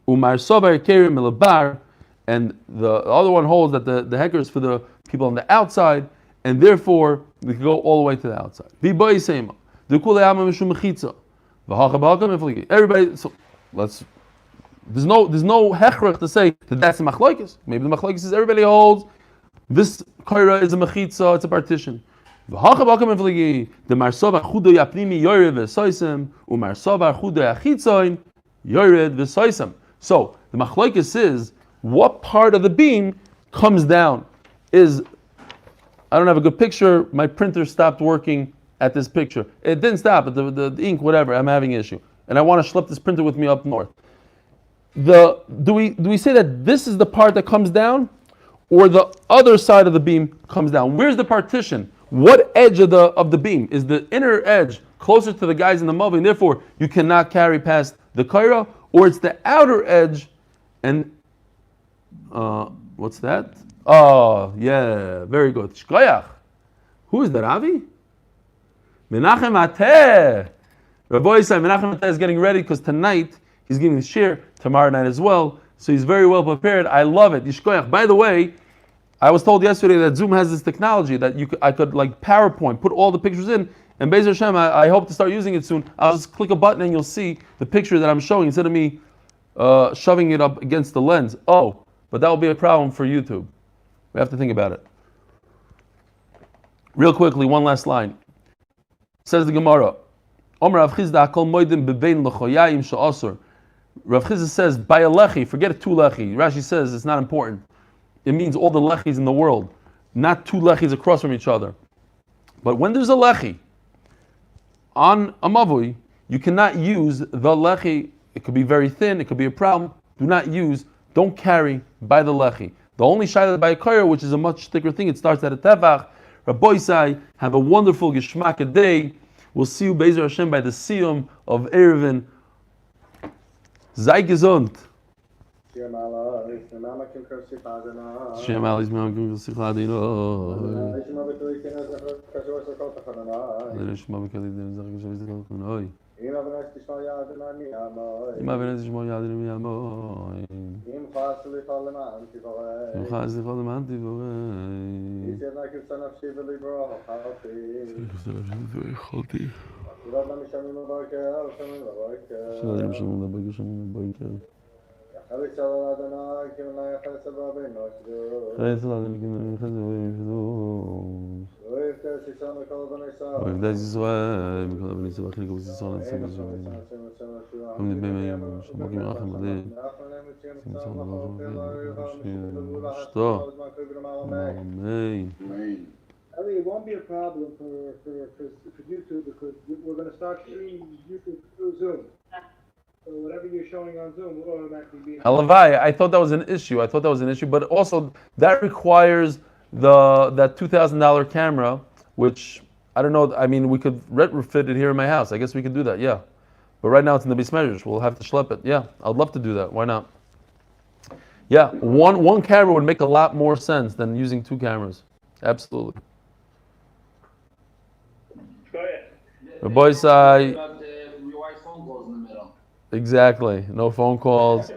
Umar sovar kaira milibar. And the other one holds that the heker is for the people on the outside, and therefore we can go all the way to the outside. Everybody, so there's no hechrach to say that that's a machlokes. Maybe the machlokes is everybody holds this kaira is a mechitza, it's a partition. The marsova chudo yapnimi yored v'soisem, umarsova chudo yachitzoin yored v'soisem. So the machlokes is what part of the beam comes down. Is I don't have a good picture. My printer stopped working at this picture. It didn't stop, but the ink, whatever. I'm having an issue, and I want to schlep this printer with me up north. Do we say that this is the part that comes down, or the other side of the beam comes down? Where's the partition? What edge of the beam is the inner edge closer to the guys in the mov, and therefore you cannot carry past the kaira, or it's the outer edge, and what's that? Oh, yeah, very good. Shkoyach. Who is that, Avi? Menachem Ateh. Rabbi Yisai, Menachem Ateh is getting ready because tonight he's giving his shir, tomorrow night as well. So he's very well prepared. I love it. Yishkoyach. By the way, I was told yesterday that Zoom has this technology that I could like PowerPoint, put all the pictures in, and Be'ez Hashem, I hope to start using it soon. I'll just click a button and you'll see the picture that I'm showing instead of me shoving it up against the lens. Oh. But that will be a problem for YouTube. We have to think about it. Real quickly, one last line. Says the Gemara. Omer Rav Chizda hakol moedim bebein lechoyayim she'asur. Rav Chizda says, by a lechi, forget a two lechi. Rashi says it's not important. It means all the lechis in the world, not two lechis across from each other. But when there's a lechi on a mavui, you cannot use the lechi. It could be very thin, it could be a problem. Don't carry by the lechi. The only shayla by a kaira, which is a much thicker thing, it starts at a tevach. Rabbi Yisai, have a wonderful geschmack day. We'll see you Be'ezer Hashem by the Siyum of Eruvin. Sei gesund. Shem Ali's Ma'am Sichladino. Ima v'nes tishma yadina miyamoy. Ima v'nes tishma yadina miyamoy. Im chas lichol leman tivorei. Im chas lichol leman tivorei. Yisir nakivsa nafshi v'libro chalti. Chalti. Yirad na mishamim l'boiker, shamim l'boiker. Shamim l'boiker, shamim l'boiker. Yachalik shalal Adonai, kim la yachal sabah ben noshdu. Chayet shalal kim la yachal sabah ben noshdu. ويبدأ يسوع بكل أبني سبع خليك وسيسون السبع زوجين هم نبيم يوم شماكين آخر مدين شطا آمين. Eli, it won't be a problem for YouTube because we're going to start streaming YouTube through Zoom. So whatever you're showing on Zoom will automatically be. Halavai, I thought that was an issue. But also that requires that $2,000 camera, which I don't know. I mean, we could retrofit it here in my house. I guess we could do that. Yeah, but right now it's in the base measures. We'll have to schlep it. Yeah, I'd love to do that. Why not? Yeah, one camera would make a lot more sense than using two cameras. Absolutely. Go ahead. The boys say. Your wife's phone goes in the middle. Exactly. No phone calls.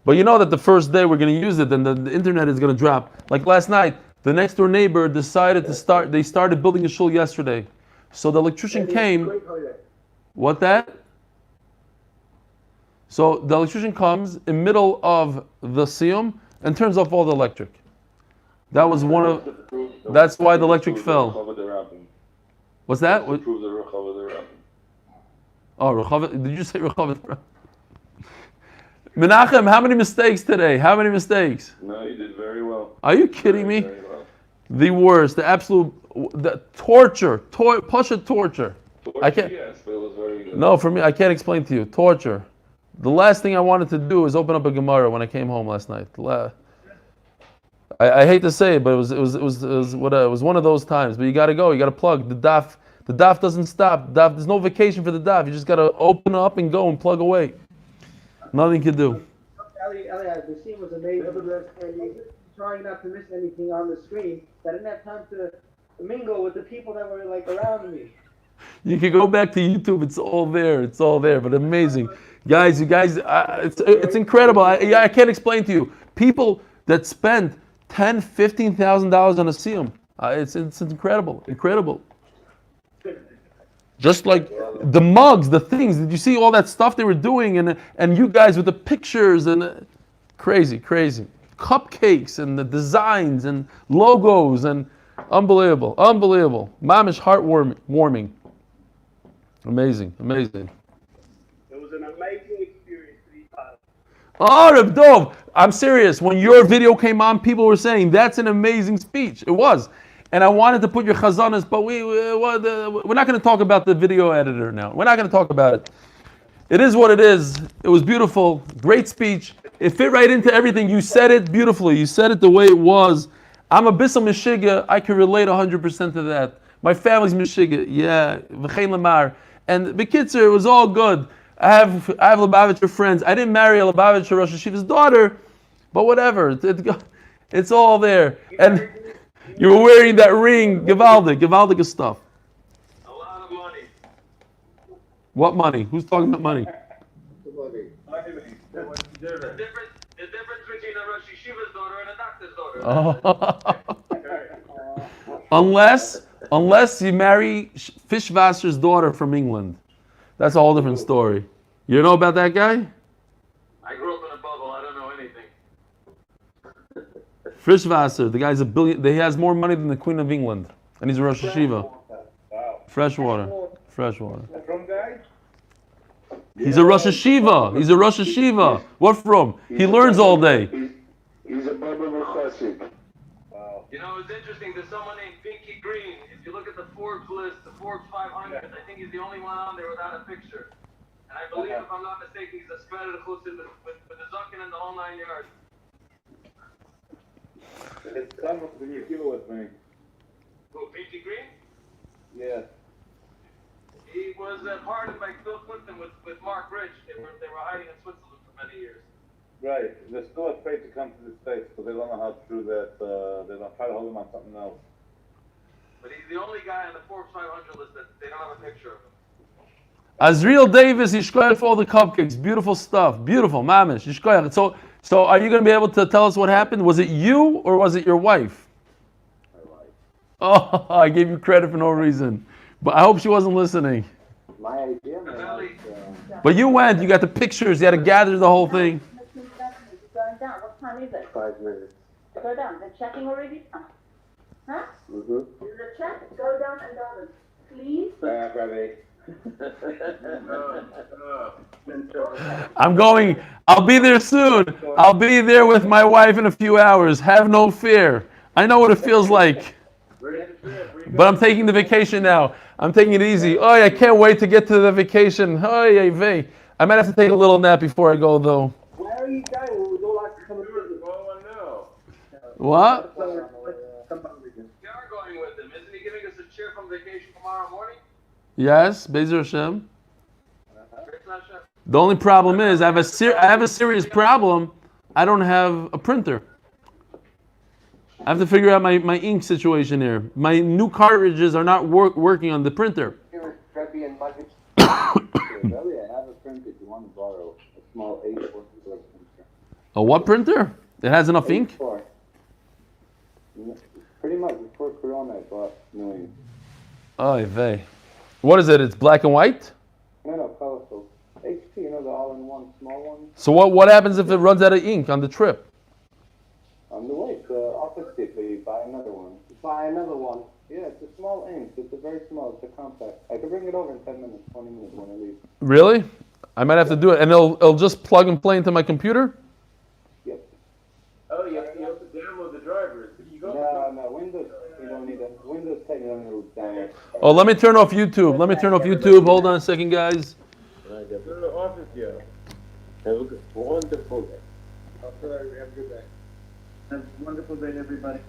But you know that the first day we're going to use it, then the internet is going to drop. Like last night, the next door neighbor decided to start. They started building a shul yesterday, so the electrician came. What that? So the electrician comes in middle of the Siyum and turns off all the electric. That was one of. That's why the electric fell. What's that? Oh, Rechavet. Did you say Rechavet? Menachem, how many mistakes today? How many mistakes? No, you did very well. Are you kidding me? Very well. The worst, the absolute, the torture, Pasha torture. I can't. Yes, but it was very good. No, for me, I can't explain to you. Torture. The last thing I wanted to do was open up a Gemara when I came home last night. I hate to say it, but it was one of those times. But you got to go. You got to plug the daf. The daf doesn't stop. There's no vacation for the daf. You just got to open up and go and plug away. Nothing to do. Eli, the scene was amazing. And he's trying not to miss anything on the screen. I didn't have time to mingle with the people that were like around me. You can go back to YouTube. It's all there. It's all there. But amazing, guys. You guys, it's incredible. I can't explain to you. People that spend $10,000-$15,000 on a Siyum. It's incredible. Incredible. Just like the mugs, the things. Did you see all that stuff they were doing? And you guys with the pictures and crazy. Cupcakes and the designs and logos and unbelievable. Mamish heartwarming. Amazing. It was an amazing experience for these pilots. Oh, Reb Dov, I'm serious. When your video came on, people were saying that's an amazing speech. It was. And I wanted to put your chazanas, but we're not going to talk about the video editor now. We're not going to talk about it. It is what it is. It was beautiful. Great speech. It fit right into everything. You said it beautifully. You said it the way it was. I'm a Bissel Meshiga. I can relate 100% to that. My family's Meshiga. Yeah. V'chein lamar. And Bekitzer, it was all good. I have Lubavitcher friends. I didn't marry a Lubavitcher Rosh Hashiva's daughter, but whatever. It's all there. And you were wearing that ring, Givaldic stuff. A lot of money. What money? Who's talking about money? The difference between a Rosh Yeshiva's daughter and a doctor's daughter. Unless you marry Fishwasser's daughter from England. That's a whole different story. You know about that guy? I grew up in a bubble. I don't know anything. Fishwasser, the guy's a billion. He has more money than the Queen of England, and he's a Rosh Hashiva. Wow. Freshwater. From guy? He's a Rosh Hashiva. What from? He learns all day. He's a Baba Mechasik. Wow. You know, it's interesting. There's someone named Pinky Green. If you look at the Forbes list, the Forbes 500, I think he's the only one on there without a picture. And I believe, if I'm not mistaken, he's a spreader chutzim with the zuckin and the whole 9 yards. It's come when you give it with me. Who, Pinky Green? Yeah. He was pardoned by Bill Clinton with Mark Rich. They were hiding in Switzerland for many years. Right. They're still afraid to come to the States, but they don't know how to do that. They're going to try to hold him on something else. But he's the only guy on the Forbes 500 list that they don't have a picture of him. Azriel Davis, Yishkoyach for all the cupcakes. Beautiful stuff. Beautiful. Mamish. Yishkoyach. So are you going to be able to tell us what happened? Was it you or was it your wife? My wife. Oh, I gave you credit for no reason. But I hope she wasn't listening. My idea, man. But you went. You got the pictures. You had to gather the whole thing. Going down. What time is it? 5 minutes. Go down. They're checking already? Huh? Mm-hmm. Is it check? Go down and down. Please. Rabbi. I'm going. I'll be there soon. I'll be there with my wife in a few hours. Have no fear. I know what it feels like. But I'm taking the vacation now. I'm taking it easy. Oh, I can't wait to get to the vacation. Oh, yeah, I might have to take a little nap before I go, though. Where are you going? We would all like to come and visit. What? We are going with him. Isn't he giving us a cheer from vacation tomorrow morning? Yes, Bezer Hashem. It's not sure. The only problem is I have a serious problem. I don't have a printer. I have to figure out my ink situation here. My new cartridges are not working on the printer. Here is Rebbe and Luggage. Rebbe, I have a printer. Do you want to borrow a small A4 printer. A what printer? It has enough ink? A4. Pretty much before Corona, I bought millions. Oy vey. What is it? It's black and white? No, colorful. HP, you know, the all-in-one small one? So what happens if it runs out of ink on the trip? On the way to office depot, you buy another one. Buy another one. Yeah, it's a small ink. It's a very small. It's a compact. I can bring it over in 10 minutes, 20 minutes when I leave. Really? I might have to do it. And it'll just plug and play into my computer? Yep. Oh, you have to download the drivers. No, Windows. You don't need a Windows 10. You don't need to download. Oh, let me turn off YouTube. Hold on a second, guys. Go to the office, yeah. Have a wonderful day. Have a good day. Have a wonderful day, everybody.